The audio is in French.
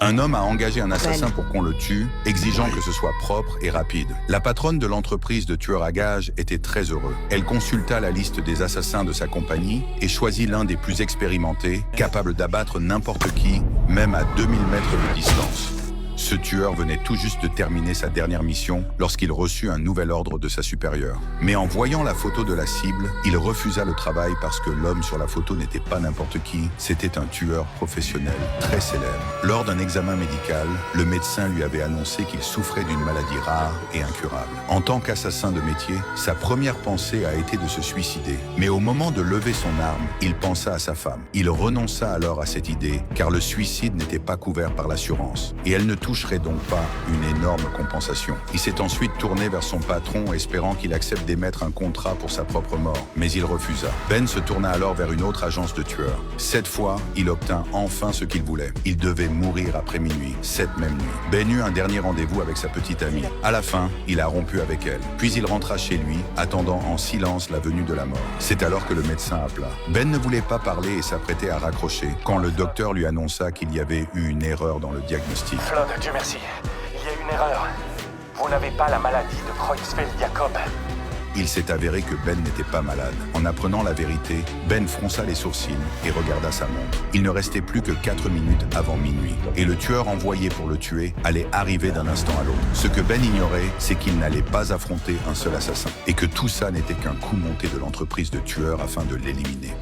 Un homme a engagé un assassin Ben. pour qu'on le tue, exigeant que ce soit propre et rapide. La patronne de l'entreprise de tueurs à gages était très heureuse. Elle consulta la liste des assassins de sa compagnie et choisit l'un des plus expérimentés, capable d'abattre n'importe qui, même à 2000 mètres de distance. Ce tueur venait tout juste de terminer sa dernière mission lorsqu'il reçut un nouvel ordre de sa supérieure. Mais en voyant la photo de la cible, il refusa le travail parce que l'homme sur la photo n'était pas n'importe qui, c'était un tueur professionnel très célèbre. Lors d'un examen médical, le médecin lui avait annoncé qu'il souffrait d'une maladie rare et incurable. En tant qu'assassin de métier, sa première pensée a été de se suicider. Mais au moment de lever son arme, il pensa à sa femme. Il renonça alors à cette idée car le suicide n'était pas couvert par l'assurance et elle ne toucherait donc pas une énorme compensation. Il s'est ensuite tourné vers son patron espérant qu'il accepte d'émettre un contrat pour sa propre mort, mais il refusa. Ben se tourna alors vers une autre agence de tueurs. Cette fois, il obtint enfin ce qu'il voulait. Il devait mourir après minuit, cette même nuit. Ben eut un dernier rendez-vous avec sa petite amie. À la fin, il a rompu avec elle. Puis il rentra chez lui, attendant en silence la venue de la mort. C'est alors que le médecin appela. Ben ne voulait pas parler et s'apprêtait à raccrocher quand le docteur lui annonça qu'il y avait eu une erreur dans le diagnostic. Flood, Dieu merci. Il y a une erreur. Vous n'avez pas la maladie de Creutzfeldt-Jakob. Il s'est avéré que Ben n'était pas malade. En apprenant la vérité, Ben fronça les sourcils et regarda sa montre. Il ne restait plus que 4 minutes avant minuit. Et le tueur envoyé pour le tuer allait arriver d'un instant à l'autre. Ce que Ben ignorait, c'est qu'il n'allait pas affronter un seul assassin. Et que tout ça n'était qu'un coup monté de l'entreprise de tueurs afin de l'éliminer.